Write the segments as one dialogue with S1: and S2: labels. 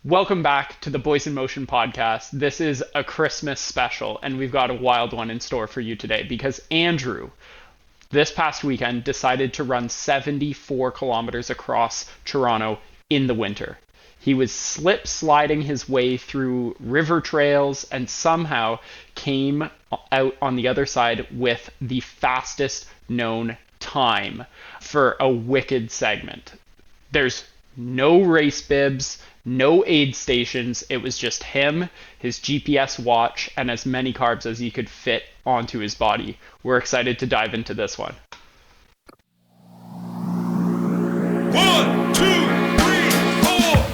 S1: Welcome back to the Boys in Motion podcast. This is a Christmas special, and we've got a wild one in store for you today because Andrew, this past weekend, decided to run 74 kilometers across Toronto in the winter. He was slip sliding his way through river trails and somehow came out on the other side with the fastest known time for a wicked segment. There's no race bibs, no aid stations. It was just him, his GPS watch, and as many carbs as he could fit onto his body. We're excited to dive into this one.
S2: 1, 2, 3, 4.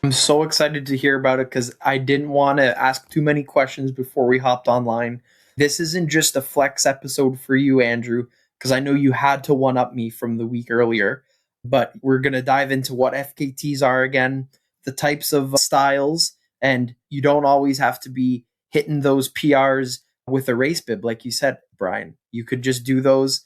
S3: I'm so excited to hear about it because I didn't want to ask too many questions before we hopped online. This isn't just a flex episode for you, Andrew, because I know you had to one-up me from the week earlier. But we're going to dive into what FKTs are again, the types of styles, and you don't always have to be hitting those PRs with a race bib, like you said, Brian. You could just do those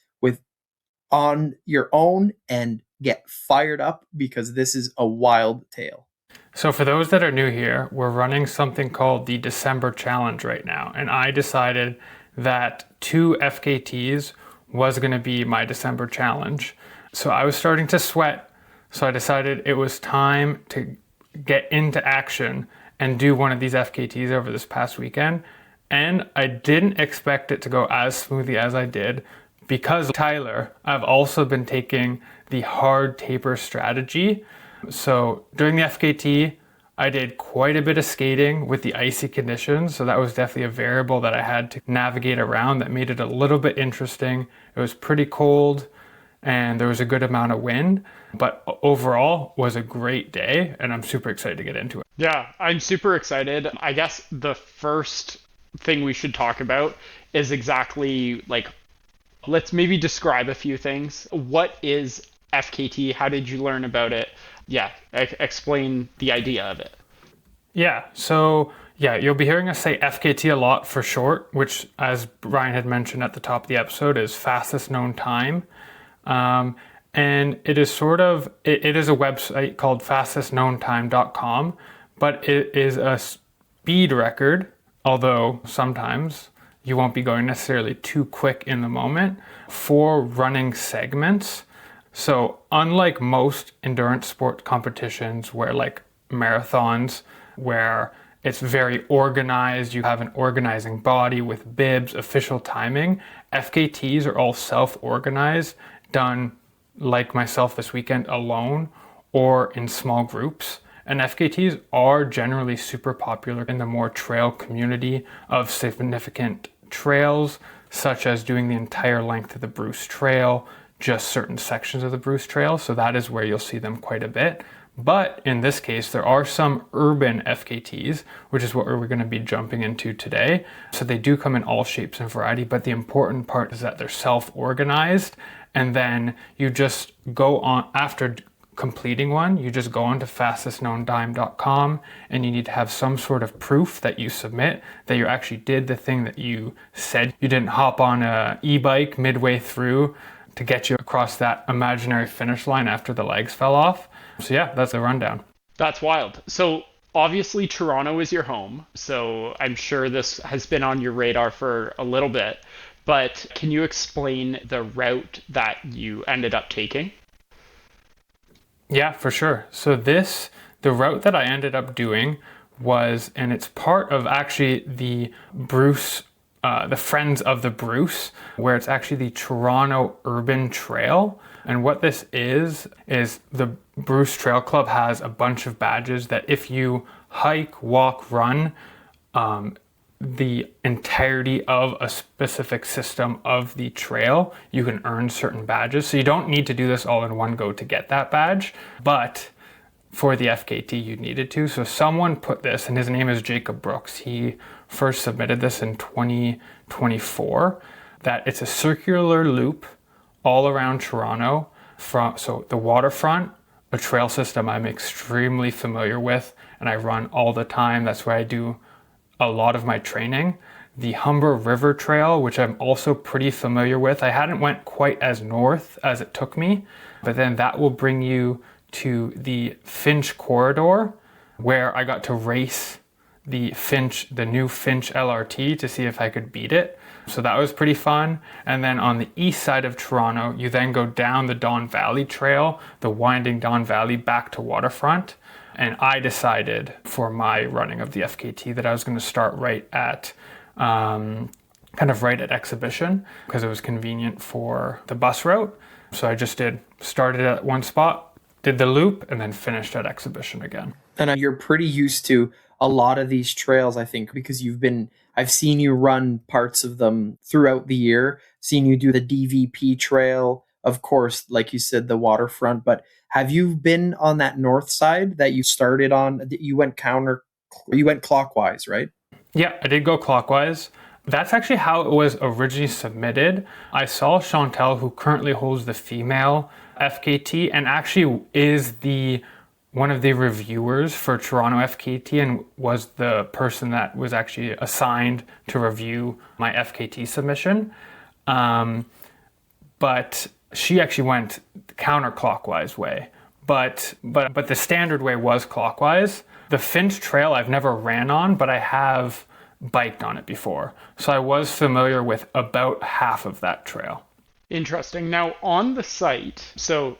S3: on your own and get fired up because this is a wild tale.
S4: So for those that are new here, we're running something called the December Challenge right now. And I decided that 2 FKTs was going to be my December challenge. So I was starting to sweat. So I decided it was time to get into action and do one of these FKTs over this past weekend. And I didn't expect it to go as smoothly as I did because Tyler, I've also been taking the hard taper strategy. So during the FKT, I did quite a bit of skating with the icy conditions. So that was definitely a variable that I had to navigate around that made it a little bit interesting. It was pretty cold and there was a good amount of wind, but overall was a great day and I'm super excited to get into it.
S1: Yeah, I'm super excited. I guess the first thing we should talk about is exactly let's maybe describe a few things. What is FKT? How did you learn about it? Yeah, explain the idea of it.
S4: Yeah, so you'll be hearing us say FKT a lot for short, which as Brian had mentioned at the top of the episode is fastest known time. And it is it is a website called fastestknowntime.com, but it is a speed record, although sometimes you won't be going necessarily too quick in the moment for running segments. So unlike most endurance sport competitions where like marathons, where it's very organized, you have an organizing body with bibs, official timing, FKTs are all self-organized, done like myself this weekend alone or in small groups. And FKTs are generally super popular in the more trail community of significant trails, such as doing the entire length of the Bruce Trail, just certain sections of the Bruce Trail. So that is where you'll see them quite a bit. But in this case, there are some urban FKTs, which is what we're going to be jumping into today. So they do come in all shapes and variety, but the important part is that they're self-organized. And then you just go on, after completing one, you just go on to fastestknowntime.com and you need to have some sort of proof that you submit that you actually did the thing that you said. You didn't hop on a e-bike midway through to get you across that imaginary finish line after the legs fell off. So yeah, that's the rundown.
S1: That's wild. So obviously Toronto is your home, so I'm sure this has been on your radar for a little bit, but can you explain the route that you ended up taking?
S4: Yeah, for sure. So the route that I ended up doing was, and it's part of actually the Bruce the Friends of the Bruce, where it's actually the Toronto Urban Trail. And what this is the Bruce Trail Club has a bunch of badges that if you hike, walk, run the entirety of a specific system of the trail, you can earn certain badges. So you don't need to do this all in one go to get that badge, but for the FKT you needed to. So someone put this, and his name is Jacob Brooks. He first submitted this in 2024, that it's a circular loop all around Toronto. So the waterfront, a trail system I'm extremely familiar with and I run all the time. That's where I do a lot of my training. the Humber River Trail, which I'm also pretty familiar with. I hadn't went quite as north as it took me, but then that will bring you to the Finch Corridor, where I got to race the new Finch LRT to see if I could beat it. So that was pretty fun. And then on the east side of Toronto, you then go down the Don Valley Trail, the winding Don Valley back to Waterfront. And I decided for my running of the FKT that I was going to start right at Exhibition, because it was convenient for the bus route. So I just started at one spot, did the loop, and then finished at Exhibition again.
S3: And you're pretty used to a lot of these trails, I think, because I've seen you run parts of them throughout the year, seen you do the DVP trail, of course, like you said, the Waterfront, but have you been on that north side that you started on? You went clockwise, right?
S4: Yeah, I did go clockwise. That's actually how it was originally submitted. I saw Chantel, who currently holds the female FKT and actually is one of the reviewers for Toronto FKT and was the person that was actually assigned to review my FKT submission. But she actually went the counterclockwise way. But the standard way was clockwise. The Finch Trail I've never ran on, but I have biked on it before. So I was familiar with about half of that trail.
S1: Interesting. Now, on the site, so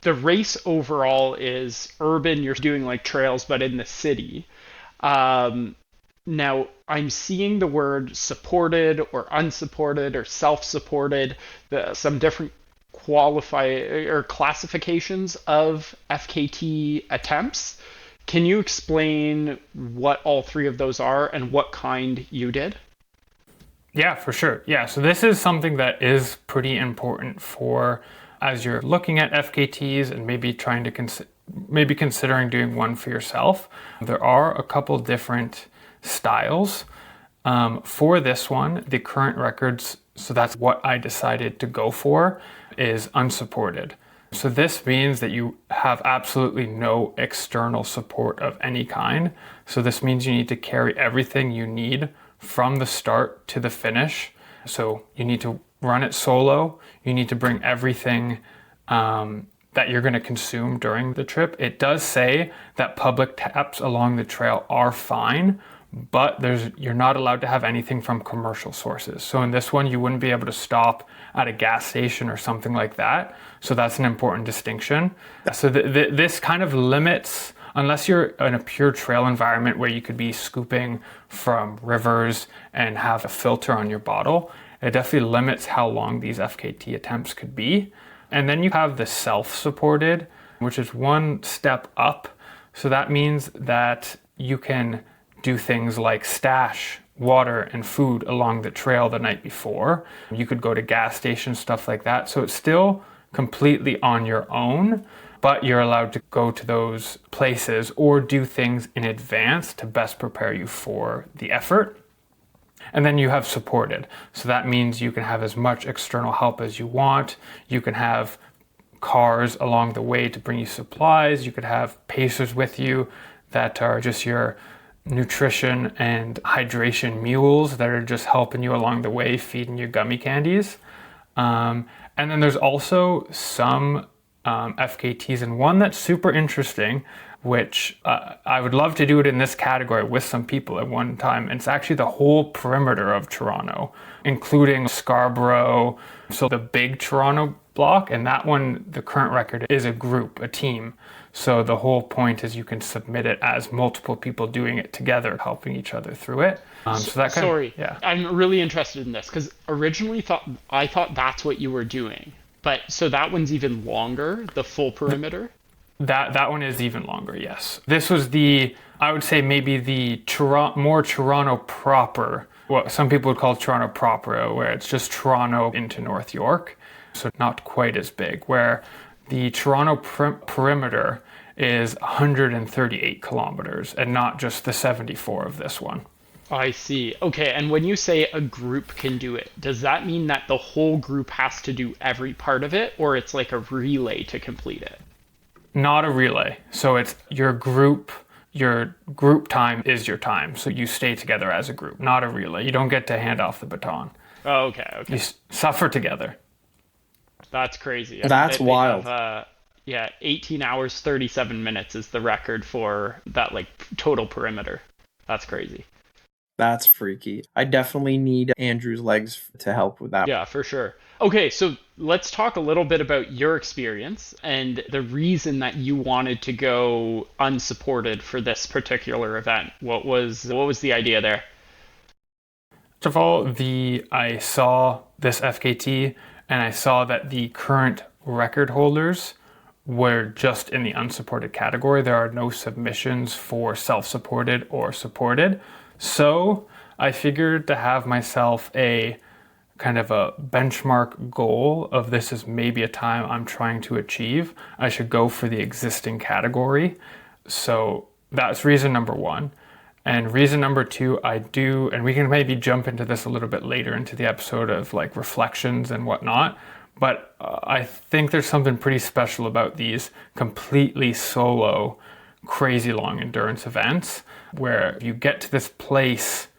S1: the race overall is urban. You're doing like trails, but in the city. Now, I'm seeing the word supported or unsupported or self-supported, some different classifications of FKT attempts. Can you explain what all three of those are and what kind you did?
S4: Yeah, for sure. Yeah, so this is something that is pretty important for as you're looking at FKTs and maybe trying to considering doing one for yourself. There are a couple different styles. For this one, the current records, so that's what I decided to go for, is unsupported. So this means that you have absolutely no external support of any kind. So this means you need to carry everything you need from the start to the finish. So you need to run it solo. You need to bring everything that you're going to consume during the trip. It does say that public taps along the trail are fine, but you're not allowed to have anything from commercial sources. So in this one, you wouldn't be able to stop at a gas station or something like that. So that's an important distinction. So this kind of limits, unless you're in a pure trail environment where you could be scooping from rivers and have a filter on your bottle, it definitely limits how long these FKT attempts could be. And then you have the self-supported, which is one step up. So that means that you can do things like stash water and food along the trail the night before. You could go to gas stations, stuff like that. So it's still completely on your own, but you're allowed to go to those places or do things in advance to best prepare you for the effort. And then you have supported. So that means you can have as much external help as you want. You can have cars along the way to bring you supplies. You could have pacers with you that are just your nutrition and hydration mules that are just helping you along the way, feeding you gummy candies. And then there's also some FKTs, and one that's super interesting, which I would love to do it in this category with some people at one time. It's actually the whole perimeter of Toronto, including Scarborough, so the big Toronto block. And that one, the current record is a team. So the whole point is you can submit it as multiple people doing it together, helping each other through it.
S1: Yeah. I'm really interested in this because originally I thought that's what you were doing. But so that one's even longer, the full perimeter?
S4: That one is even longer, yes. This was I would say maybe the more Toronto proper, what some people would call Toronto proper, where it's just Toronto into North York. So not quite as big, where the Toronto perimeter is 138 kilometers and not just the 74 of this one.
S1: I see. Okay, and when you say a group can do it, does that mean that the whole group has to do every part of it, or it's like a relay to complete it?
S4: Not a relay. So it's your group your group time is your time. So you stay together as a group, not a relay. You don't get to hand off the baton.
S1: Oh, okay,
S4: You
S1: okay.
S4: suffer together.
S1: That's crazy. And
S3: That's
S1: they
S3: wild.
S1: have, yeah, 18 hours, 37 minutes is the record for that, like, total perimeter. That's crazy.
S3: That's freaky. I definitely need Andrew's legs to help with that.
S1: Yeah, for sure. Okay, so let's talk a little bit about your experience and the reason that you wanted to go unsupported for this particular event. What was the idea there?
S4: First of all, I saw this FKT and I saw that the current record holders were just in the unsupported category. There are no submissions for self-supported or supported. So I figured to have myself a kind of a benchmark goal of this is maybe a time I'm trying to achieve, I should go for the existing category. So that's reason number one. And reason number two, I do, and we can maybe jump into this a little bit later into the episode of like reflections and whatnot, but I think there's something pretty special about these completely solo, crazy long endurance events where you get to this place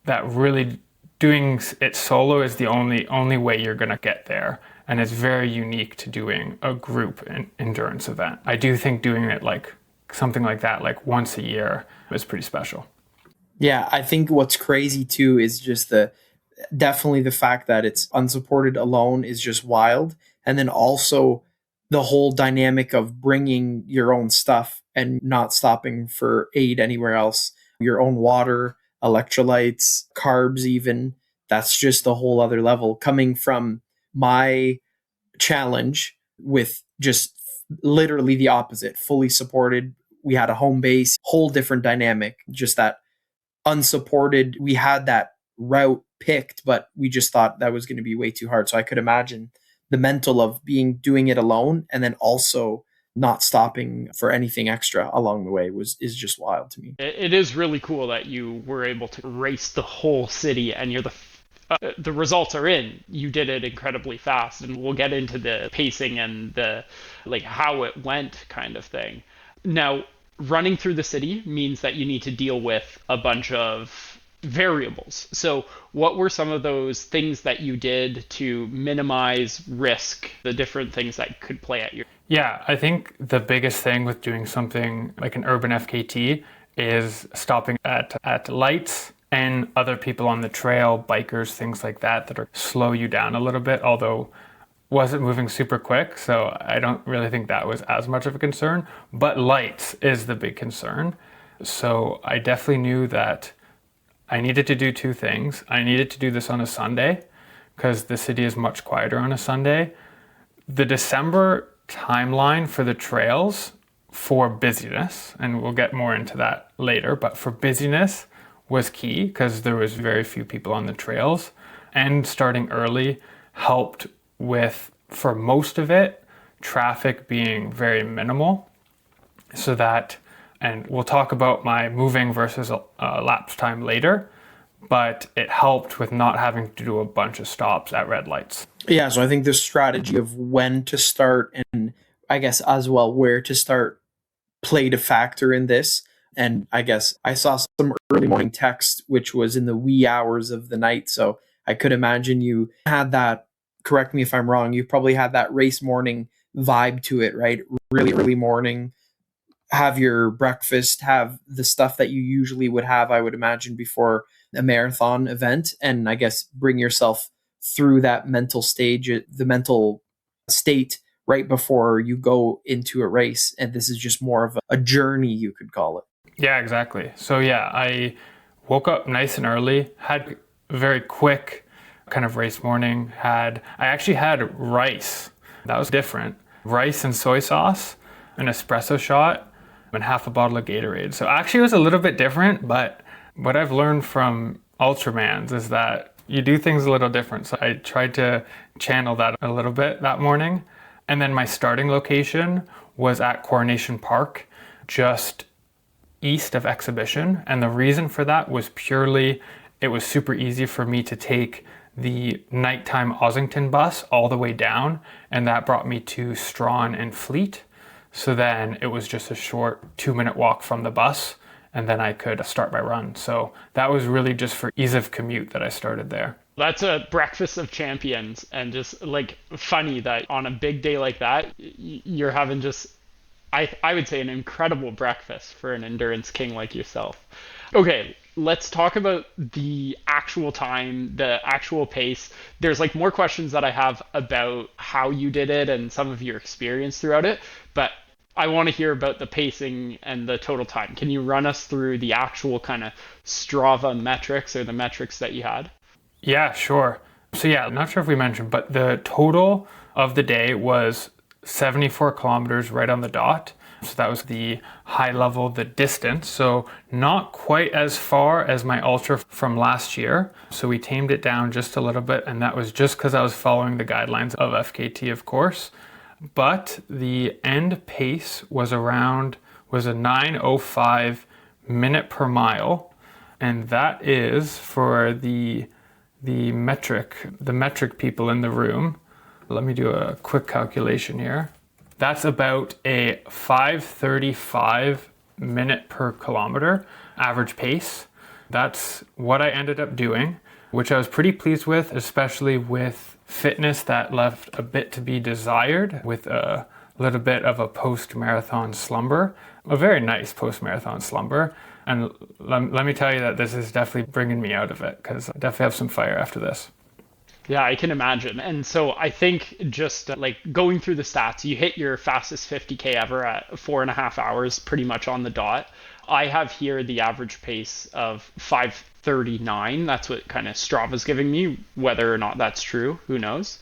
S4: that really doing it solo is the only way you're going to get there, and it's very unique to doing a group endurance event. I do think doing it like something like that like once a year is pretty special.
S3: Yeah, I think what's crazy too is just definitely the fact that it's unsupported alone is just wild. And then also the whole dynamic of bringing your own stuff and not stopping for aid anywhere else, your own water, electrolytes, carbs, even. That's just a whole other level coming from my challenge with just literally the opposite, fully supported. We had a home base, whole different dynamic, just that unsupported. We had that route picked, but we just thought that was going to be way too hard. So I could imagine the mental of doing it alone and then also not stopping for anything extra along the way is just wild to me.
S1: It is really cool that you were able to race the whole city, and the results are in. You did it incredibly fast, and we'll get into the pacing and the like how it went kind of thing. Now, running through the city means that you need to deal with a bunch of variables. So, what were some of those things that you did to minimize risk, the different things that could play at your...
S4: Yeah, I think the biggest thing with doing something like an urban FKT is stopping at lights and other people on the trail, bikers, things like that are slow you down a little bit, although wasn't moving super quick, so I don't really think that was as much of a concern, but lights is the big concern. So I definitely knew that I needed to do two things. I needed to do this on a Sunday because the city is much quieter on a Sunday. The December timeline for the trails for busyness, and we'll get more into that later, but for busyness was key because there was very few people on the trails, and starting early helped with, for most of it, traffic being very minimal, so that, and we'll talk about my moving versus lapse time later, but it helped with not having to do a bunch of stops at red lights.
S3: Yeah, so I think the strategy of when to start and I guess as well where to start played a factor in this. And I guess I saw some early morning text, which was in the wee hours of the night. So I could imagine you had that, correct me if I'm wrong, you probably had that race morning vibe to it, right? Really early morning, have your breakfast, have the stuff that you usually would have, I would imagine, before a marathon event. And I guess bring yourself through that mental stage, the mental state right before you go into a race. And this is just more of a journey, you could call it.
S4: Yeah, exactly. So yeah, I woke up nice and early, had a very quick kind of race morning. I actually had rice. That was different. Rice and soy sauce, an espresso shot, and half a bottle of Gatorade. So actually it was a little bit different, but what I've learned from Ultramans is that you do things a little different. So I tried to channel that a little bit that morning. And then my starting location was at Coronation Park, just east of Exhibition. And the reason for that was purely, it was super easy for me to take the nighttime Ossington bus all the way down. And that brought me to Strawn and Fleet. So then it was just a short 2-minute walk from the bus, and then I could start my run. So that was really just for ease of commute that I started there.
S1: That's a breakfast of champions, and just like funny that on a big day like that, you're having just, I would say, an incredible breakfast for an endurance king like yourself. Okay, let's talk about the actual time, the actual pace. There's like more questions that I have about how you did it and some of your experience throughout it, but I want to hear about the pacing and the total time. Can you run us through the actual kind of Strava metrics or the metrics that you had?
S4: Yeah, sure. So yeah, I'm not sure if we mentioned, but the total of the day was 74 kilometers right on the dot. So that was the high level, the distance. So not quite as far as my ultra from last year. So we tamed it down just a little bit, and that was just because I was following the guidelines of FKT, of course. But the end pace was a 9:05 minute per mile, and that is for the metric people in the room. Let me do a quick calculation here. That's about a 5:35 minute per kilometer average pace. That's what I ended up doing, which I was pretty pleased with, especially with fitness that left a bit to be desired, with a little bit of a post-marathon slumber, a very nice post-marathon slumber. And let me tell you that this is definitely bringing me out of it, because I definitely have some fire after this.
S1: Yeah, I can imagine. And so I think just like going through the stats, you hit your fastest 50K ever at 4.5 hours, pretty much on the dot. I have here the average pace of 5:39. That's what kind of Strava's giving me. Whether or not that's true, who knows?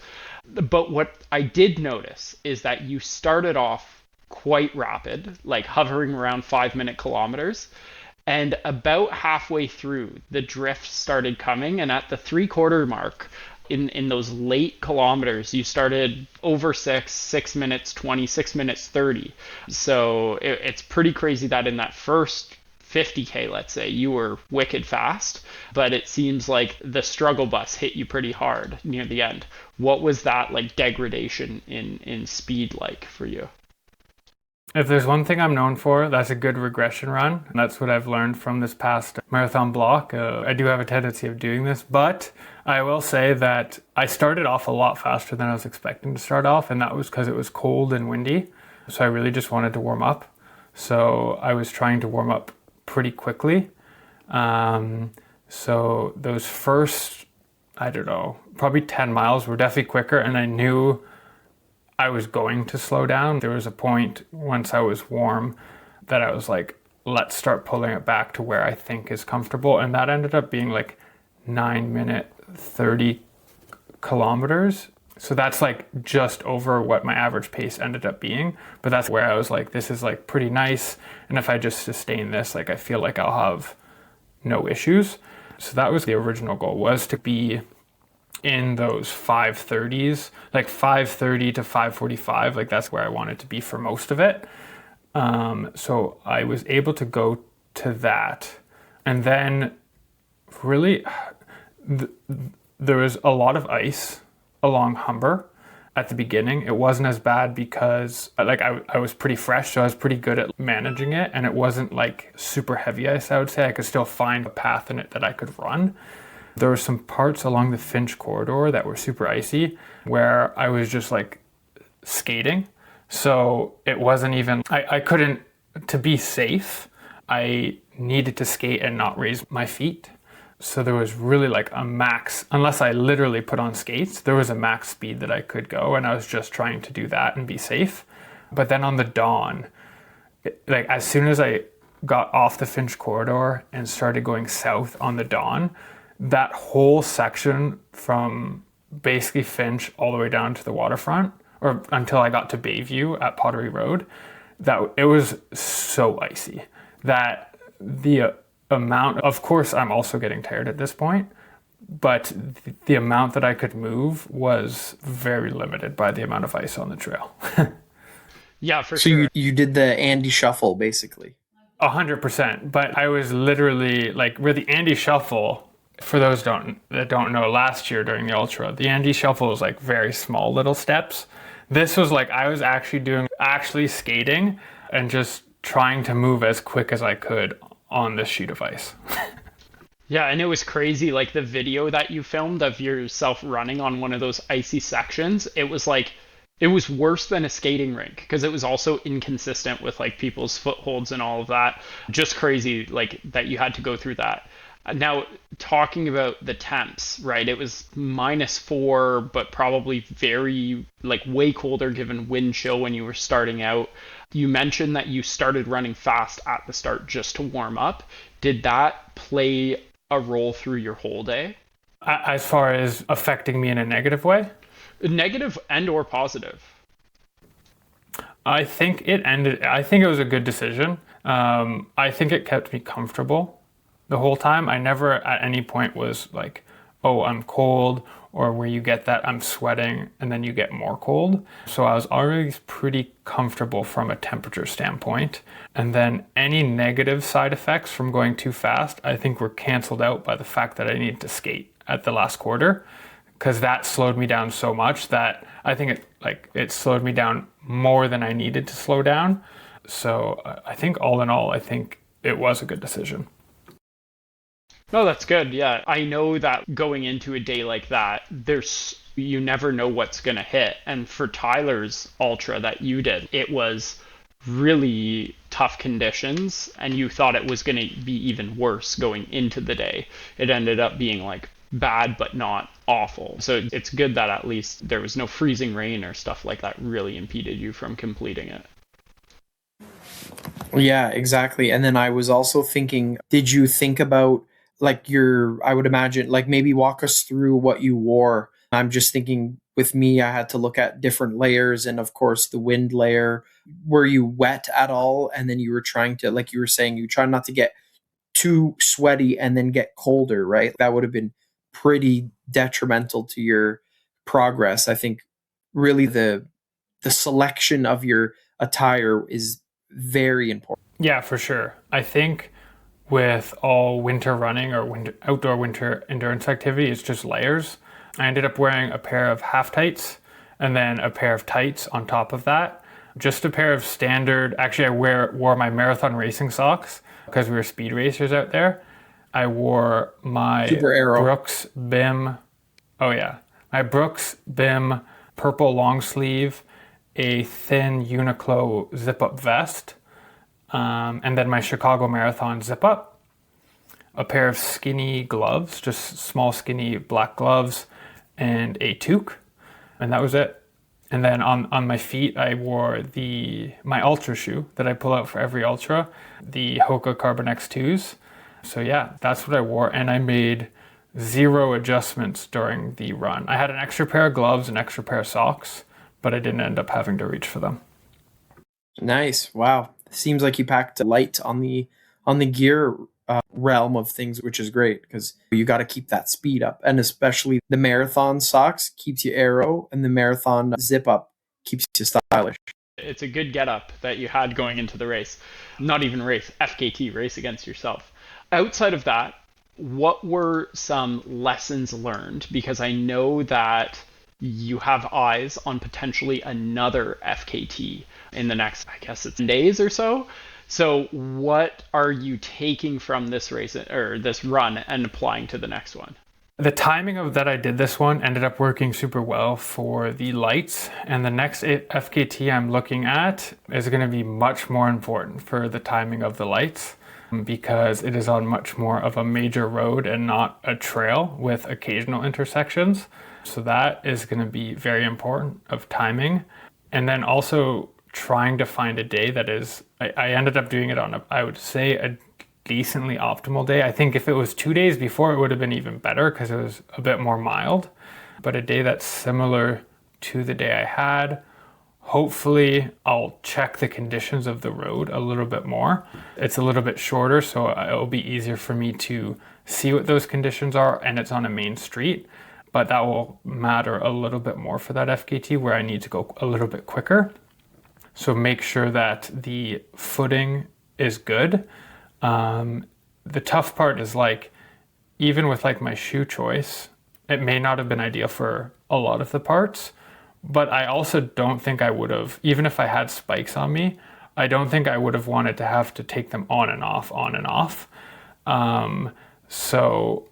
S1: But what I did notice is that you started off quite rapid, like hovering around 5-minute kilometers. And about halfway through, the drift started coming. And at the 3/4 mark, in those late kilometers, you started over 6 minutes 20, 6 minutes 30. So it's pretty crazy that in that first 50K, let's say, you were wicked fast, but it seems like the struggle bus hit you pretty hard near the end. What was that like degradation in speed like for you?
S4: If there's one thing I'm known for, that's a good regression run. And that's what I've learned from this past marathon block. I do have a tendency of doing this, but I will say that I started off a lot faster than I was expecting to start off, and that was because it was cold and windy. So I really just wanted to warm up. So I was trying to warm up pretty quickly. So those first, I don't know, probably 10 miles were definitely quicker, and I knew I was going to slow down. There was a point once I was warm that I was like, let's start pulling it back to where I think is comfortable. And that ended up being like 9-minute 30 kilometers. So that's like just over what my average pace ended up being. But that's where I was like, this is like pretty nice. And if I just sustain this, like I feel like I'll have no issues. So that was the original goal, was to be in those 5:30s, like 5:30 to 5:45, like that's where I wanted to be for most of it. So I was able to go to that. And then really, there was a lot of ice along Humber at the beginning. It wasn't as bad because like I was pretty fresh, so I was pretty good at managing it. And it wasn't like super heavy ice, I would say. I could still find a path in it that I could run. There were some parts along the Finch corridor that were super icy where I was just like skating. So it wasn't even, I couldn't, to be safe, I needed to skate and not raise my feet. So there was really like a max, unless I literally put on skates, there was a max speed that I could go, and I was just trying to do that and be safe. But then on the dawn, like as soon as I got off the Finch corridor and started going south on the dawn, that whole section from basically Finch all the way down to the waterfront, or until I got to Bayview at Pottery Road, that it was so icy that the amount, of course I'm also getting tired at this point, but the amount that I could move was very limited by the amount of ice on the trail.
S1: Yeah, for
S3: So
S1: sure.
S3: you did the Andy Shuffle, basically.
S4: 100%, but I was literally like, where the Andy Shuffle, for those that don't know, last year during the Ultra, the Andy Shuffle was like very small little steps This was like I was actually skating and just trying to move as quick as I could on this sheet of ice.
S1: Yeah, and it was crazy. Like the video that you filmed of yourself running on one of those icy sections, it was worse than a skating rink because it was also inconsistent with like people's footholds and all of that. Just crazy, like that you had to go through that. Now, talking about the temps, right? It was -4, but probably very, like, way colder given wind chill when you were starting out. You mentioned that you started running fast at the start just to warm up. Did that play a role through your whole day?
S4: As far as affecting me in a negative way?
S1: Negative and or positive?
S4: I think it was a good decision. I think it kept me comfortable the whole time. I never at any point was like, oh, I'm cold, or where you get that I'm sweating and then you get more cold. So I was already pretty comfortable from a temperature standpoint. And then any negative side effects from going too fast, I think were canceled out by the fact that I needed to skate at the last quarter, because that slowed me down so much that I think it slowed me down more than I needed to slow down. So I think all in all, I think it was a good decision.
S1: No, that's good. Yeah. I know that going into a day like that, you never know what's going to hit. And for Tyler's ultra that you did, it was really tough conditions and you thought it was going to be even worse going into the day. It ended up being like bad, but not awful. So it's good that at least there was no freezing rain or stuff like that really impeded you from completing it.
S3: Yeah, exactly. And then I was also thinking, did you think about like I would imagine, like maybe walk us through what you wore. I'm just thinking with me, I had to look at different layers and of course the wind layer. Were you wet at all? And then you were trying to, like you were saying, you try not to get too sweaty and then get colder, right? That would have been pretty detrimental to your progress. I think really the selection of your attire is very important.
S4: Yeah, for sure. I think with all winter running or outdoor winter endurance activity, it's just layers. I ended up wearing a pair of half tights and then a pair of tights on top of that. Just a pair of standard, actually I wore my marathon racing socks because we were speed racers out there. I wore my Brooks Bim, my Brooks Bim purple long sleeve, a thin Uniqlo zip-up vest, and then my Chicago Marathon zip-up, a pair of skinny gloves, just small skinny black gloves, and a toque, and that was it. And then on my feet, I wore my ultra shoe that I pull out for every ultra, the Hoka Carbon X2s. So yeah, that's what I wore, and I made 0 adjustments during the run. I had an extra pair of gloves, an extra pair of socks, but I didn't end up having to reach for them.
S3: Nice. Wow. Seems like you packed light on the gear realm of things, which is great because you got to keep that speed up, and especially the marathon socks keeps you aero, and the marathon zip up keeps you stylish.
S1: It's a good get up that you had going into the race. Not even race, FKT, race against yourself. Outside of that, what were some lessons learned? Because I know that you have eyes on potentially another FKT in the next, I guess it's days or so. So what are you taking from this race or this run and applying to the next one?
S4: The timing of that I did this one ended up working super well for the lights, and the next FKT I'm looking at is going to be much more important for the timing of the lights because it is on much more of a major road and not a trail with occasional intersections. So that is going to be very important of timing. And then also trying to find a day that is, I ended up doing it on I would say a decently optimal day. I think if it was 2 days before, it would have been even better because it was a bit more mild. But a day that's similar to the day I had. Hopefully, I'll check the conditions of the road a little bit more. It's a little bit shorter, so it'll be easier for me to see what those conditions are, and it's on a main street. But that will matter a little bit more for that FKT where I need to go a little bit quicker. So make sure that the footing is good. The tough part is like, even with like my shoe choice, it may not have been ideal for a lot of the parts, But I also don't think I would have, even if I had spikes on me, I don't think I would have wanted to have to take them on and off, on and off. So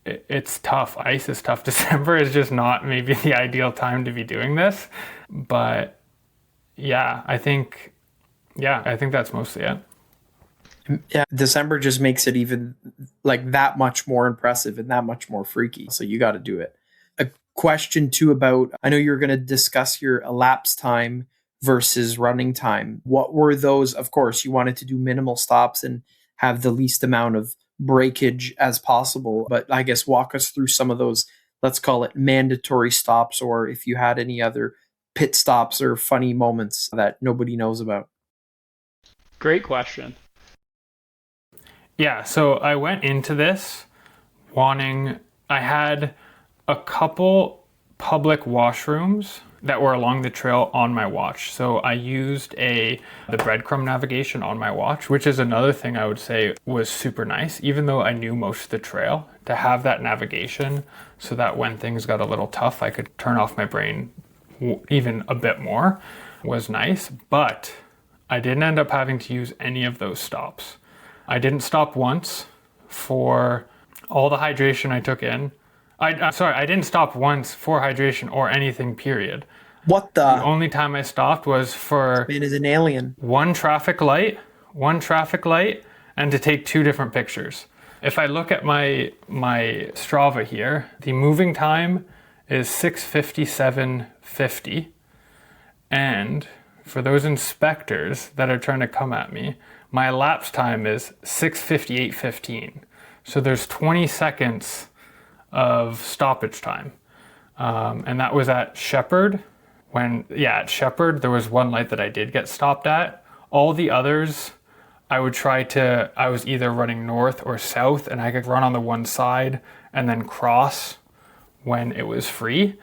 S4: it's tough. Ice is tough. December is just not maybe the ideal time to be doing this. But yeah, I think that's mostly it.
S3: Yeah, December just makes it even like that much more impressive and that much more freaky. So you got to do it. A question too about, I know you're going to discuss your elapsed time versus running time. What were those? Of course, you wanted to do minimal stops and have the least amount of breakage as possible. But I guess walk us through some of those, let's call it mandatory stops, or if you had any other pit stops or funny moments that nobody knows about.
S1: Great question.
S4: Yeah, so I went into this I had a couple public washrooms that were along the trail on my watch. So I used the breadcrumb navigation on my watch, which is another thing I would say was super nice, even though I knew most of the trail, to have that navigation so that when things got a little tough, I could turn off my brain even a bit more was nice. But I didn't end up having to use any of those stops. I didn't stop once for all the hydration I took in. I didn't stop once for hydration or anything, period.
S3: What
S4: The only time I stopped was for
S3: man is an alien?
S4: one traffic light, and to take 2 different pictures. If I look at my Strava here, the moving time is 6:57:50, and for those inspectors that are trying to come at me, my elapsed time is 6:58:15. So there's 20 seconds of stoppage time. And that was at Shepherd. At Shepherd, there was one light that I did get stopped at. All the others, I was either running north or south, and I could run on the one side and then cross when it was free.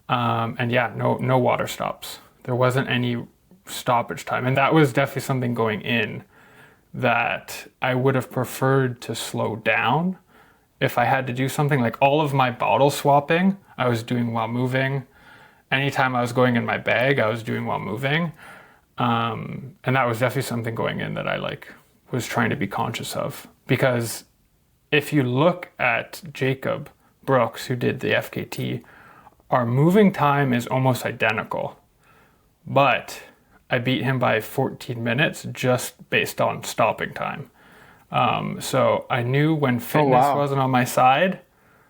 S4: No water stops. There wasn't any stoppage time. And that was definitely something going in that I would have preferred to slow down if I had to do something. Like all of my bottle swapping, I was doing while moving. Anytime I was going in my bag, I was doing while moving. And that was definitely something going in that I was trying to be conscious of. Because if you look at Jacob Brooks, who did the FKT, our moving time is almost identical. But I beat him by 14 minutes just based on stopping time. So I knew when fitness wasn't on my side,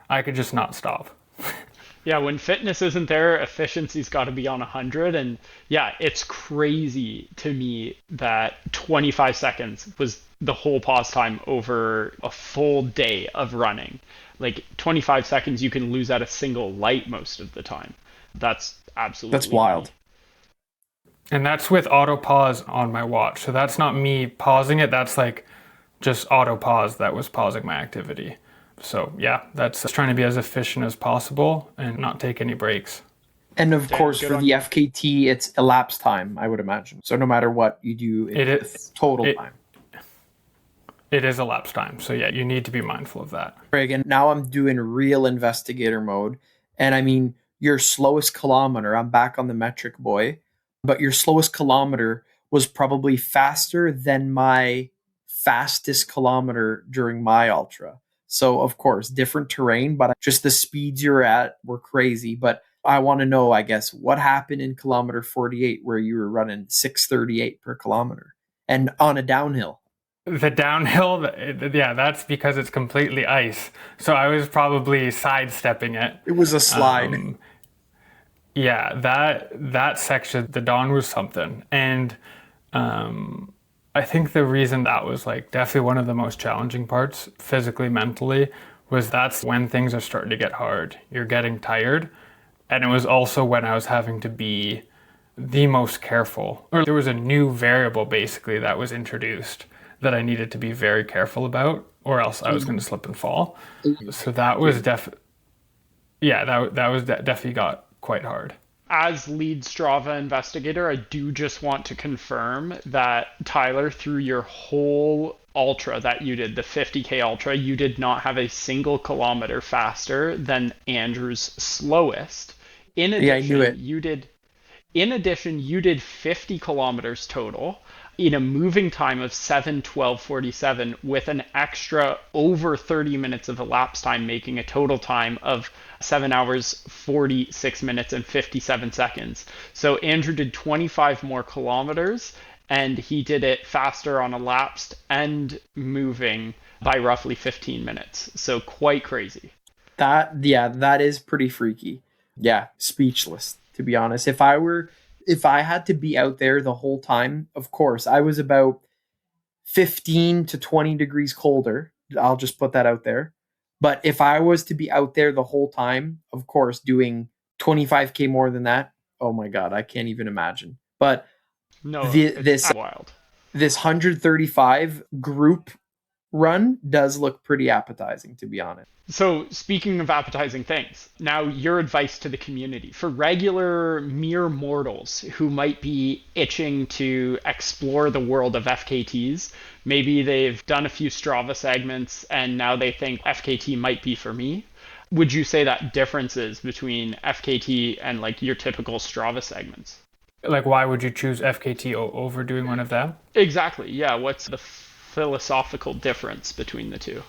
S4: I could just not stop.
S1: Yeah, when fitness isn't there, efficiency's got to be on 100. And yeah, it's crazy to me that 25 seconds was the whole pause time over a full day of running. Like 25 seconds you can lose at a single light most of the time. That's absolutely
S3: wild.
S4: And that's with auto pause on my watch. So that's not me pausing it. That's just auto pause that was pausing my activity. So yeah, that's trying to be as efficient as possible and not take any breaks.
S3: And of course, for the FKT, it's elapsed time, I would imagine. So no matter what you do, it's total time.
S4: It is elapsed time. So yeah, you need to be mindful of that.
S3: Craig, and now I'm doing real investigator mode. And I mean, your slowest kilometer, I'm back on the metric boy, but your slowest kilometer was probably faster than my fastest kilometer during my ultra. So of course, different terrain, but just the speeds you're at were crazy. But I want to know, I guess, what happened in kilometer 48 where you were running 6:38 per kilometer and on a downhill.
S4: The downhill, yeah, that's because it's completely ice. So I was probably sidestepping it.
S3: It was a slide.
S4: Yeah, that section, the dawn was something. And I think the reason that was definitely one of the most challenging parts, physically, mentally, was that's when things are starting to get hard. You're getting tired. And it was also when I was having to be the most careful. Or there was a new variable basically that was introduced that I needed to be very careful about, or else I was going to slip and fall. So that was definitely got quite hard.
S1: As lead Strava investigator, I do just want to confirm that Tyler, through your whole ultra that you did, the 50K ultra, you did not have a single kilometer faster than Andrew's slowest In
S3: Yeah, I knew
S1: addition,
S3: it.
S1: you did 50 kilometers total in a moving time of 7:12:47 with an extra over 30 minutes of elapsed time, making a total time of 7 hours 46 minutes and 57 seconds. So Andrew did 25 more kilometers and he did it faster on elapsed and moving by roughly 15 minutes. So quite crazy.
S3: That is pretty freaky. Yeah, speechless, to be honest. If I had to be out there the whole time, of course, I was about 15 to 20 degrees colder. I'll just put that out there. But if I was to be out there the whole time, of course, doing 25K more than that, oh my God, I can't even imagine. But
S1: No,
S3: the,
S1: it's
S3: this
S1: wild.
S3: this 135 group run does look pretty appetizing, to be honest.
S1: So, speaking of appetizing things, now your advice to the community for regular mere mortals who might be itching to explore the world of FKTs. Maybe they've done a few Strava segments and now they think FKT might be for me. Would you say that differences between FKT and like your typical Strava segments?
S4: Like, why would you choose FKT over doing one of them?
S1: Exactly. Yeah. What's the philosophical difference between the two?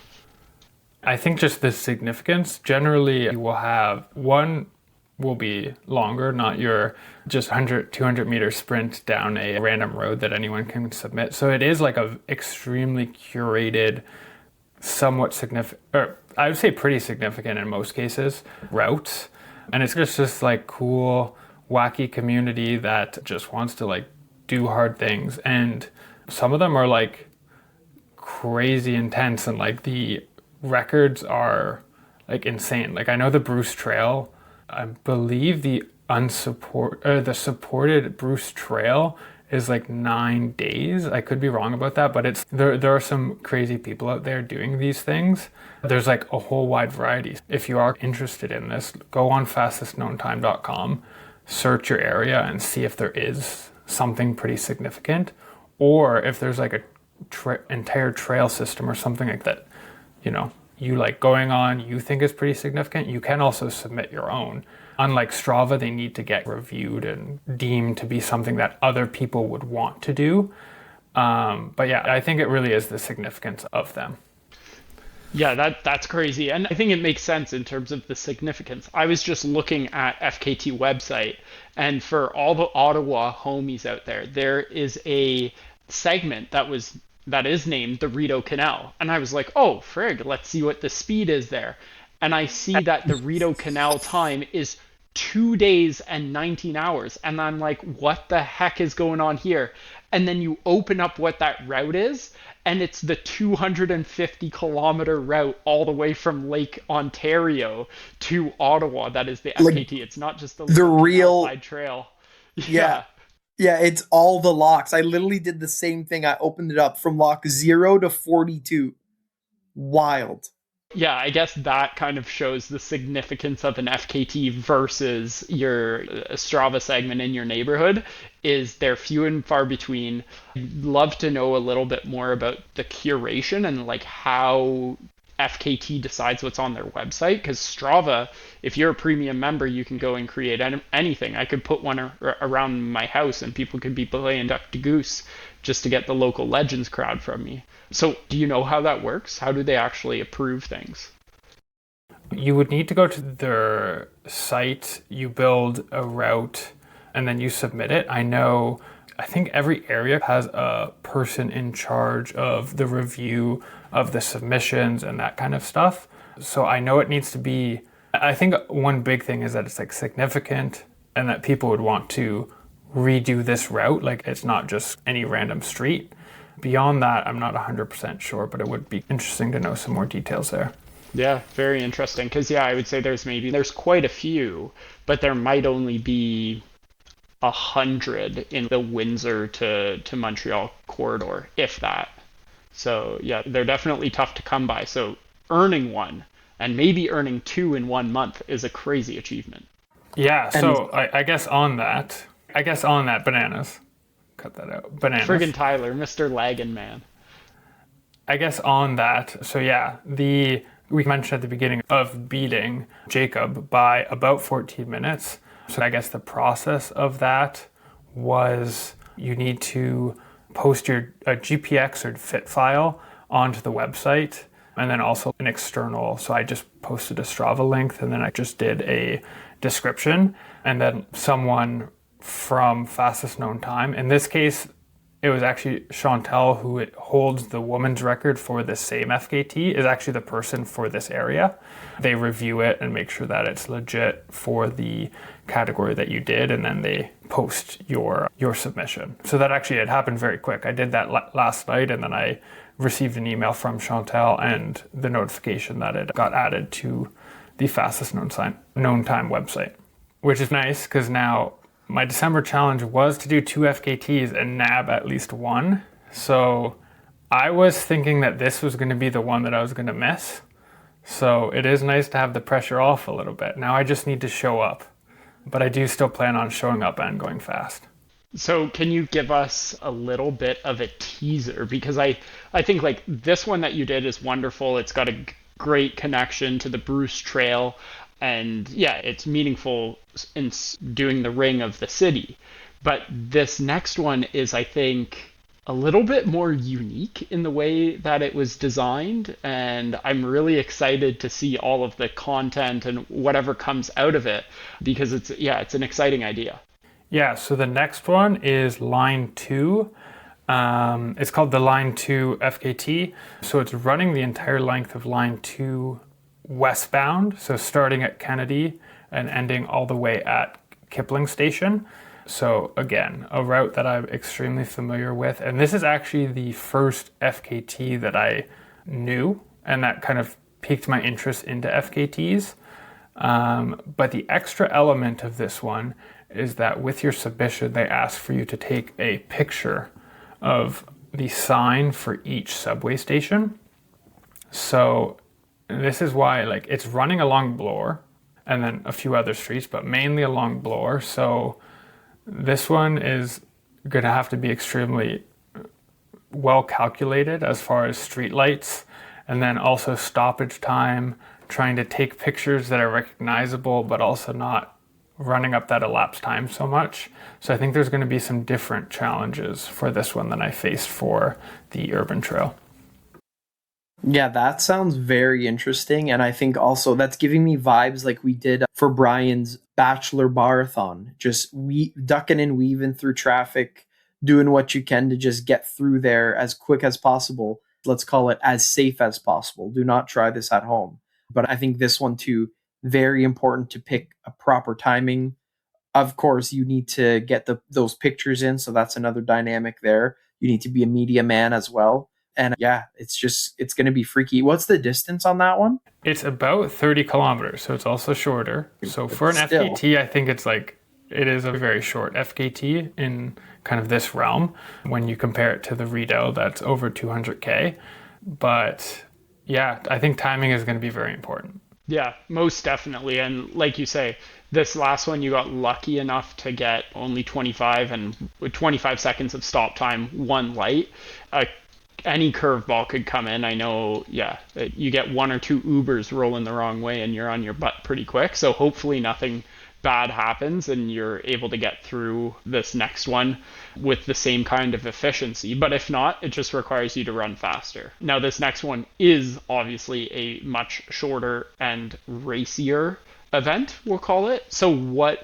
S4: I think just the significance. Generally, you will have one will be longer, not your just 100, 200 meter sprint down a random road that anyone can submit. So it is like a extremely curated, somewhat significant, or I would say pretty significant in most cases, routes. And it's just like cool, wacky community that just wants to like do hard things. And some of them are like crazy intense and like the records are like insane. Like I know the Bruce Trail, I believe the the supported Bruce Trail is like 9 days. I could be wrong about that, but it's there are some crazy people out there doing these things. There's like a whole wide variety. If you are interested in this, go on fastestknowntime.com, search your area and see if there is something pretty significant, or if there's like a entire trail system or something like that, you like going on, you think is pretty significant. You can also submit your own. Unlike Strava, they need to get reviewed and deemed to be something that other people would want to do. But yeah, I think it really is the significance of them.
S1: Yeah, that's crazy. And I think it makes sense in terms of the significance. I was just looking at FKT website, and for all the Ottawa homies out there, there is a segment that is named the Rideau Canal. And I was like, oh, frig, let's see what the speed is there. And I see that the Rideau Canal time is 2 days and 19 hours. And I'm like, what the heck is going on here? And then you open up what that route is, and it's the 250-kilometer route all the way from Lake Ontario to Ottawa. That is the FKT.
S3: Like
S1: it's not just the
S3: the
S1: little
S3: real,
S1: outside trail.
S3: yeah, yeah, it's all the locks. I literally did the same thing. I opened it up from lock 0 to 42. Wild.
S1: Yeah, I guess that kind of shows the significance of an FKT versus your Strava segment in your neighborhood is they're few and far between. I'd love to know a little bit more about the curation and like how FKT decides what's on their website, because Strava, if you're a premium member, you can go and create anything. I could put one around my house and people could be playing Duck to Goose just to get the local Legends crowd from me. So do you know how that works? How do they actually approve things?
S4: You would need to go to their site, you build a route, and then you submit it. I think every area has a person in charge of the review of the submissions and that kind of stuff. So I know it needs to be, I think one big thing is that it's like significant and that people would want to redo this route. Like it's not just any random street. Beyond that, I'm not 100% sure, but it would be interesting to know some more details there.
S1: Yeah, very interesting. Because I would say there's quite a few, but there might only be 100 in the Windsor to Montreal corridor, if that. So yeah, they're definitely tough to come by. So earning one and maybe earning two in 1 month is a crazy achievement.
S4: Yeah, so I guess on that, bananas. Cut that out. Bananas.
S1: Friggin' Tyler, Mr. Laggin' Man.
S4: I guess on that, so yeah, we mentioned at the beginning of beating Jacob by about 14 minutes. So I guess the process of that was you need to post your GPX or fit file onto the website, and then also an external. So I just posted a Strava link, and then I just did a description, and then someone from fastest known time, in this case it was actually Chantel, who holds the woman's record for the same FKT, is actually the person for this area. They review it and make sure that it's legit for the category that you did, and then they post your submission. So that actually, it happened very quick. I did that last night, and then I received an email from Chantel and the notification that it got added to the fastest known time website, which is nice because now my December challenge was to do 2 FKTs and nab at least one. So I was thinking that this was going to be the one that I was going to miss. So it is nice to have the pressure off a little bit. Now I just need to show up. But I do still plan on showing up and going fast.
S1: So can you give us a little bit of a teaser? Because I think like this one that you did is wonderful. It's got a great connection to the Bruce Trail. And yeah, it's meaningful in doing the ring of the city. But this next one is, I think, a little bit more unique in the way that it was designed. And I'm really excited to see all of the content and whatever comes out of it, because it's an exciting idea.
S4: Yeah, so the next one is Line 2. It's called the Line 2 FKT. So it's running the entire length of Line 2 westbound, so starting at Kennedy and ending all the way at Kipling Station. So again, a route that I'm extremely familiar with. And this is actually the first FKT that I knew, and that kind of piqued my interest into FKTs. But the extra element of this one is that with your submission, they ask for you to take a picture of the sign for each subway station. So this is why, like, it's running along Bloor and then a few other streets, but mainly along Bloor. So this one is going to have to be extremely well calculated as far as street lights, and then also stoppage time, trying to take pictures that are recognizable, but also not running up that elapsed time so much. So I think there's going to be some different challenges for this one than I faced for the Urban Trail.
S3: Yeah, that sounds very interesting. And I think also that's giving me vibes like we did for Brian's Bachelor Barathon. Just ducking and weaving through traffic, doing what you can to just get through there as quick as possible. Let's call it as safe as possible. Do not try this at home. But I think this one too, very important to pick a proper timing. Of course, you need to get those pictures in. So that's another dynamic there. You need to be a media man as well. And yeah, it's going to be freaky. What's the distance on that one?
S4: It's about 30 kilometers, so it's also shorter. So for an FKT, I think it is a very short FKT in kind of this realm when you compare it to the Rideau that's over 200K. But yeah, I think timing is going to be very important.
S1: Yeah, most definitely. And like you say, this last one, you got lucky enough to get only 25 and with 25 seconds of stop time, one light. Any curveball could come in. I know, you get one or two Ubers rolling the wrong way and you're on your butt pretty quick. So hopefully nothing bad happens and you're able to get through this next one with the same kind of efficiency. But if not, it just requires you to run faster. Now, this next one is obviously a much shorter and racier event, we'll call it. So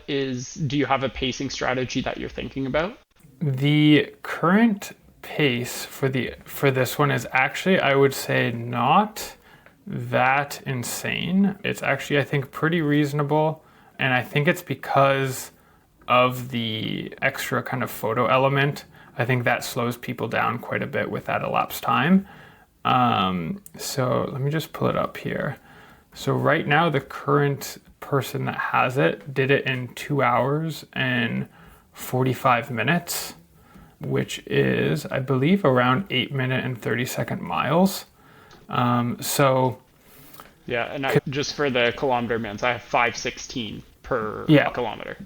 S1: do you have a pacing strategy that you're thinking about?
S4: The current pace for this one is actually, I would say, not that insane. It's actually, I think, pretty reasonable, and I think it's because of the extra kind of photo element. I think that slows people down quite a bit with that elapsed time. So let me just pull it up here. So right now, the current person that has it did it in 2 hours and 45 minutes. Which is, I believe, around 8-minute and 30-second miles. So
S1: yeah, and just for the kilometer minutes, I have 5:16 per kilometer.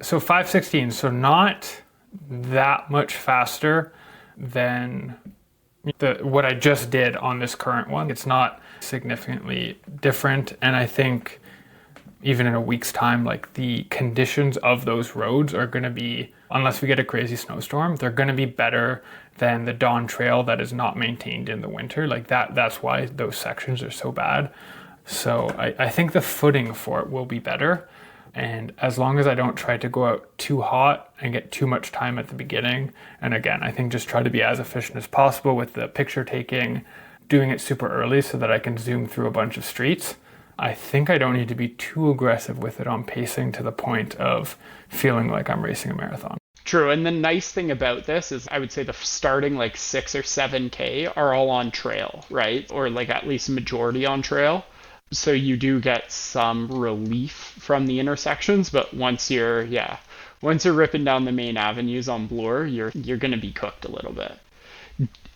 S4: So 5:16, so not that much faster than what I just did on this current one. It's not significantly different, and I think even in a week's time, like the conditions of those roads are going to be, unless we get a crazy snowstorm, they're going to be better than the Dawn Trail that is not maintained in the winter. Like that's why those sections are so bad. So I think the footing for it will be better. And as long as I don't try to go out too hot and get too much time at the beginning, and again, I think just try to be as efficient as possible with the picture taking, doing it super early so that I can zoom through a bunch of streets. I think I don't need to be too aggressive with it on pacing to the point of feeling like I'm racing a marathon.
S1: True, and the nice thing about this is I would say the starting like 6 or 7K are all on trail, right? Or like at least majority on trail. So you do get some relief from the intersections, but once you're ripping down the main avenues on Bloor, you're going to be cooked a little bit.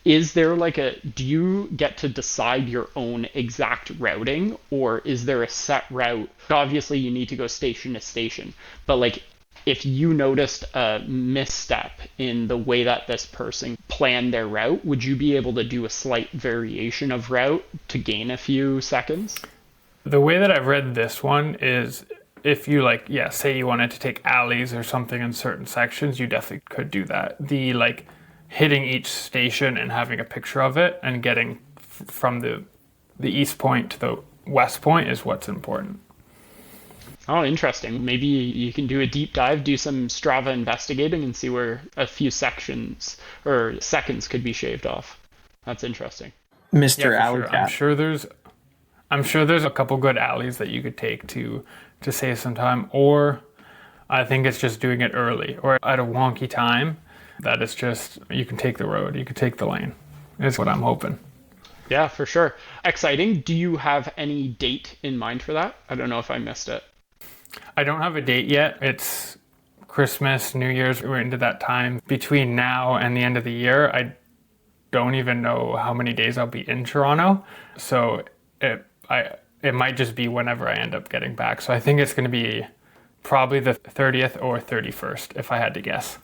S1: Is there do you get to decide your own exact routing, or is there a set route? Obviously you need to go station to station, but like if you noticed a misstep in the way that this person planned their route, would you be able to do a slight variation of route to gain a few seconds?
S4: The way that I've read this one is if you say you wanted to take alleys or something in certain sections, you definitely could do that. The hitting each station and having a picture of it and getting from the east point to the west point is what's important.
S1: Oh, interesting. Maybe you can do a deep dive, do some Strava investigating and see where a few sections or seconds could be shaved off. That's interesting.
S3: Mr. Alley
S4: Sure. I'm sure there's a couple good alleys that you could take to save some time, or I think it's just doing it early or at a wonky time that it's just you can take the road, you can take the lane. Is what I'm hoping.
S1: Yeah, for sure. Exciting. Do you have any date in mind for that? I don't know if I missed it.
S4: I don't have a date yet. It's Christmas, New Year's. We're into that time. Between now and the end of the year, I don't even know how many days I'll be in Toronto. So it might just be whenever I end up getting back. So I think it's going to be probably the 30th or 31st, if I had to guess.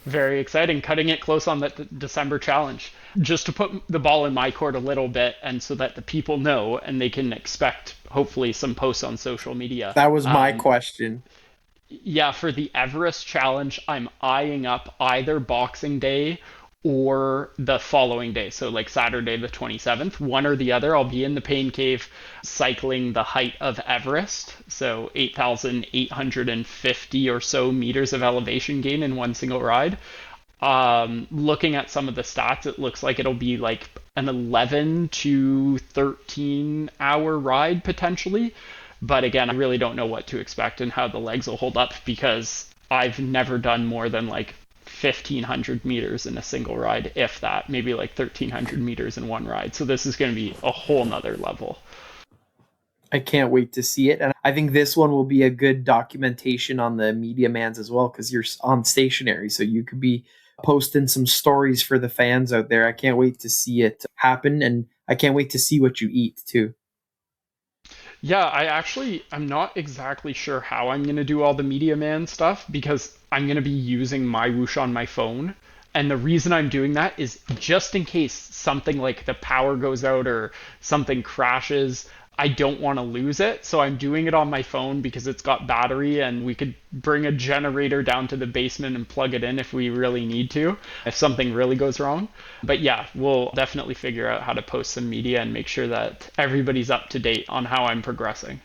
S1: Very exciting. Cutting it close on the December challenge. Just to put the ball in my court a little bit and so that the people know and they can expect hopefully some posts on social media.
S3: That was my question.
S1: Yeah, for the Everest challenge, I'm eyeing up either Boxing Day or the following day. So like Saturday the 27th, one or the other. I'll be in the Pain Cave cycling the height of Everest. So 8,850 or so meters of elevation gain in one single ride. Looking at some of the stats, it looks like it'll be like an 11 to 13 hour ride potentially. But again, I really don't know what to expect and how the legs will hold up because I've never done more than like 1,500 meters in a single ride, if that, maybe like 1,300 meters in one ride. So this is going to be a whole nother level.
S3: I can't wait to see it. And I think this one will be a good documentation on the media mans as well, because you're on stationary. So you could be posting some stories for the fans out there. I can't wait to see it happen. And I can't wait to see what you eat too.
S1: Yeah, I'm not exactly sure how I'm going to do all the Media Man stuff because I'm going to be using my Whoosh on my phone. And the reason I'm doing that is just in case something like the power goes out or something crashes, I don't want to lose it. So I'm doing it on my phone because it's got battery and we could bring a generator down to the basement and plug it in if we really need to, if something really goes wrong. But yeah, we'll definitely figure out how to post some media and make sure that everybody's up to date on how I'm progressing.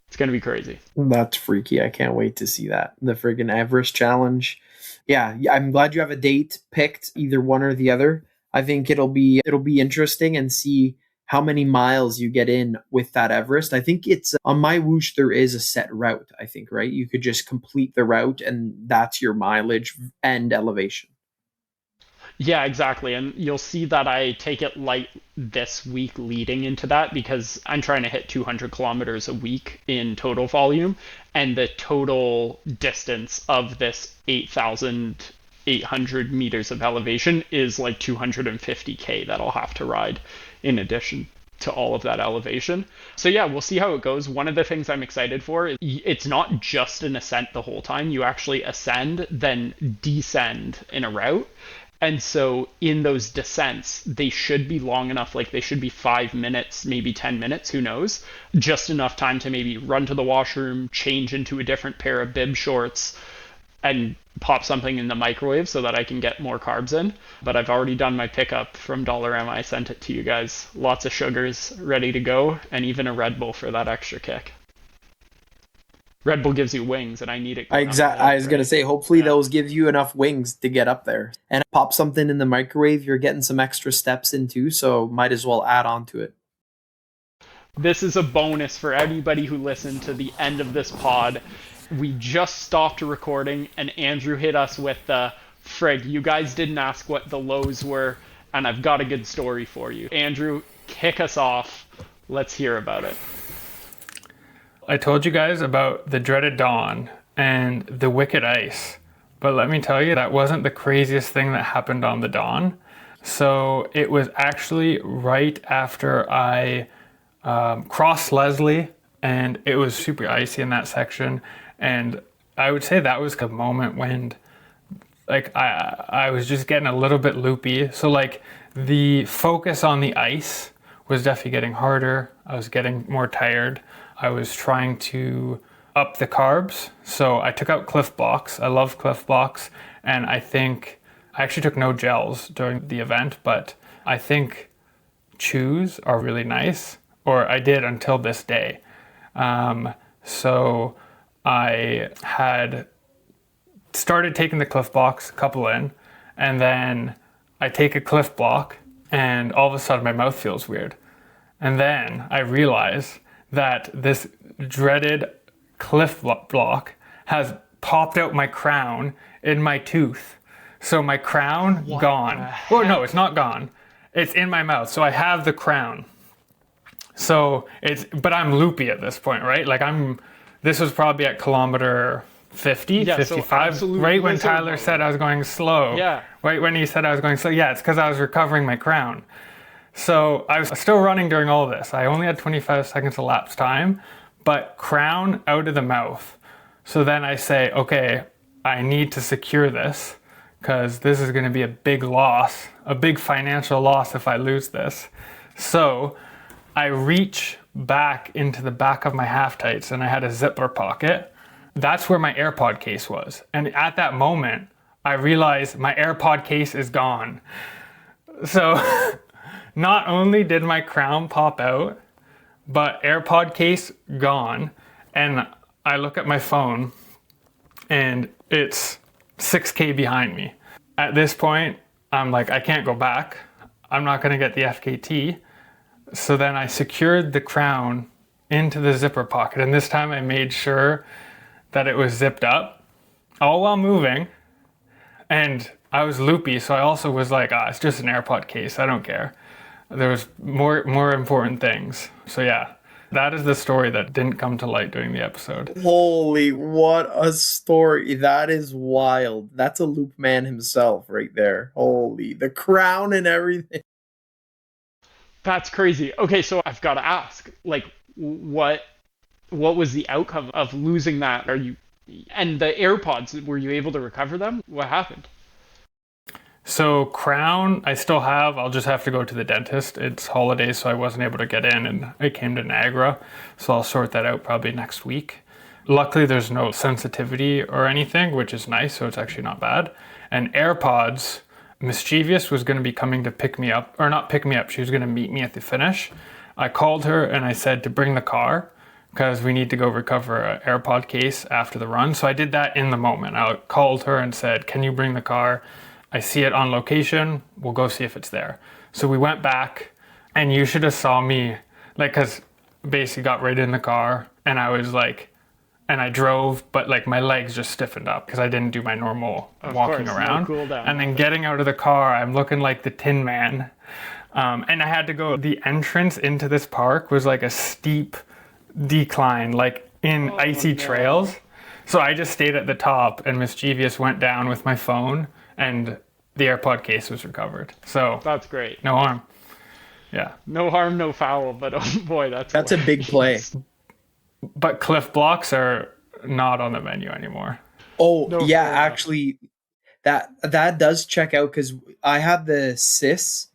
S1: It's going to be crazy.
S3: That's freaky. I can't wait to see that. The friggin' Everest challenge. Yeah, I'm glad you have a date picked, either one or the other. I think it'll be interesting and see how many miles you get in with that Everest. I think it's on my Whoosh, there is a set route, I think, right? You could just complete the route and that's your mileage and elevation.
S1: Yeah, exactly. And you'll see that I take it light this week leading into that because I'm trying to hit 200 kilometers a week in total volume. And the total distance of this 8,800 meters of elevation is like 250K that I'll have to ride in addition to all of that elevation. So yeah, we'll see how it goes. One of the things I'm excited for is it's not just an ascent the whole time. You actually ascend, then descend in a route. And so in those descents, they should be long enough, like they should be 5 minutes, maybe 10 minutes, who knows? Just enough time to maybe run to the washroom, change into a different pair of bib shorts, and pop something in the microwave so that I can get more carbs in. But I've already done my pickup from Dollarama. I sent it to you guys. Lots of sugars ready to go, and even a Red Bull for that extra kick. Red Bull gives you wings, and I need it.
S3: I was gonna say, hopefully
S1: Yeah.
S3: those give you enough wings to get up there. And pop something in the microwave, you're getting some extra steps in too, so might as well add on to it.
S1: This is a bonus for anybody who listened to the end of this pod. We just stopped recording, and Andrew hit us with the frig. You guys didn't ask what the lows were, and I've got a good story for you. Andrew, kick us off. Let's hear about it.
S4: I told you guys about the dreaded dawn and the wicked ice, but let me tell you, that wasn't the craziest thing that happened on the dawn. So it was actually right after I crossed Leslie, and it was super icy in that section. And I would say that was the moment when like I was just getting a little bit loopy. So like the focus on the ice was definitely getting harder. I was getting more tired. I was trying to up the carbs. So I took out Cliff Blocks. I love Cliff Blocks. And I think I actually took no gels during the event, but I think chews are really nice, or I did until this day. So I had started taking the Cliff Blocks, a couple in, and then I take a Cliff Block and all of a sudden my mouth feels weird. And then I realize that this dreaded Cliff Block has popped out my crown in my tooth. So my crown gone. Oh no, it's not gone. It's in my mouth. So I have the crown. So but I'm loopy at this point, right? Like this was probably at kilometer 50,
S1: Yeah,
S4: 55,
S1: so
S4: right when
S1: lizard
S4: Tyler
S1: mode.
S4: said I was going slow.
S1: Yeah.
S4: Right when he said I was going slow. Yeah, it's because I was recovering my crown. So I was still running during all this. I only had 25 seconds elapsed time, but crown out of the mouth. So then I say, okay, I need to secure this because this is going to be a big loss, a big financial loss if I lose this. So I reach back into the back of my half tights and I had a zipper pocket. That's where my AirPod case was. And at that moment, I realized my AirPod case is gone. So not only did my crown pop out, but AirPod case gone. And I look at my phone and it's 6K behind me. At this point, I'm like, I can't go back. I'm not gonna get the FKT. So then I secured the crown into the zipper pocket. And this time I made sure that it was zipped up, all while moving. And I was loopy, so I also was like, it's just an AirPod case, I don't care. There was more important things. So yeah, that is the story that didn't come to light during the episode.
S3: Holy, what a story. That is wild. That's a loop man himself right there. Holy, the crown and everything.
S1: That's crazy. Okay, so I've got to ask, like, what was the outcome of losing that? And the AirPods, were you able to recover them? What happened?
S4: So crown, I still have. I'll just have to go to the dentist. It's holidays, so I wasn't able to get in, and I came to Niagara. So I'll sort that out probably next week. Luckily, there's no sensitivity or anything, which is nice, so it's actually not bad. And AirPods, Mischievous was going to be coming to pick me up, or not pick me up, she was going to meet me at the finish. I called her and I said to bring the car because we need to go recover an AirPod case after the run. So I did that in the moment. I called her and said, can you bring the car? I see it on location. We'll go see if it's there. So we went back, and you should have saw me, like, because basically got right in the car, and I was like, and I drove, but like my legs just stiffened up because I didn't do my normal walking around.
S1: No cool down.
S4: And then getting out of the car, I'm looking like the Tin Man. And I had to go, the entrance into this park was like a steep decline, like in icy trails. So I just stayed at the top, and Mischievous went down with my phone, and the AirPod case was recovered. So
S1: That's great.
S4: no harm. Yeah.
S1: No harm, no foul, but oh boy,
S3: That's a big play.
S4: But Cliff Blocks are not on the menu anymore.
S3: Oh,
S1: No,
S3: yeah,
S1: fair enough.
S3: actually, That does check out because I had the cis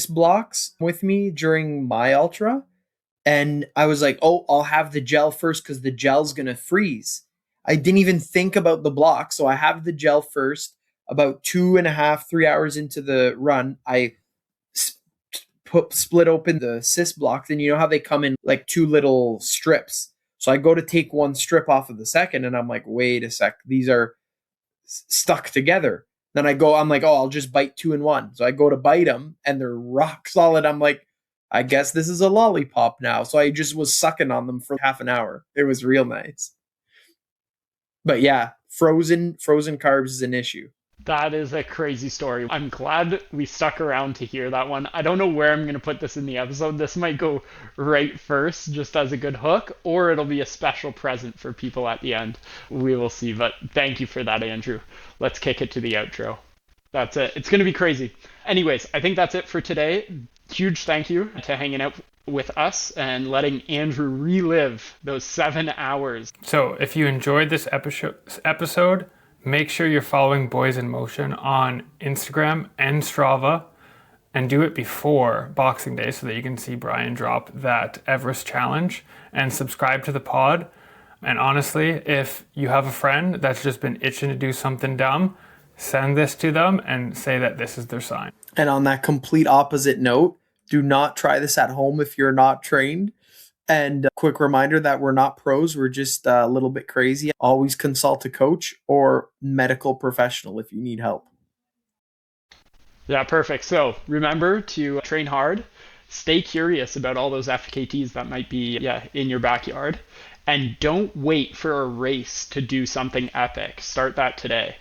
S3: blocks with me during my ultra, and I was like, oh, I'll have the gel first because the gel's gonna freeze. I didn't even think about the block, so I have the gel first. About 2.5, 3 hours into the run, I split open the cis blocks, and you know how they come in like two little strips. So I go to take one strip off of the second, and I'm like, wait a sec, these are stuck together. Then I'm like, oh, I'll just bite two in one. So I go to bite them, and they're rock solid. I'm like, I guess this is a lollipop now. So I just was sucking on them for half an hour. It was real nice. But yeah, frozen carbs is an issue.
S1: That is a crazy story. I'm glad we stuck around to hear that one. I don't know where I'm going to put this in the episode. This might go right first just as a good hook, or it'll be a special present for people at the end. We will see, but thank you for that, Andrew. Let's kick it to the outro. That's it. It's going to be crazy. Anyways, I think that's it for today. Huge thank you to hanging out with us and letting Andrew relive those 7 hours.
S4: So if you enjoyed this episode, make sure you're following Boys in Motion on Instagram and Strava, and do it before Boxing Day so that you can see Brian drop that Everest challenge, and subscribe to the pod. And honestly, if you have a friend that's just been itching to do something dumb, send this to them and say that this is their sign.
S3: And on that complete opposite note, do not try this at home if you're not trained. And a quick reminder that we're not pros, we're just a little bit crazy. Always consult a coach or medical professional if you need help.
S1: Yeah, perfect. So remember to train hard, stay curious about all those FKTs that might be in your backyard, and don't wait for a race to do something epic. Start that today.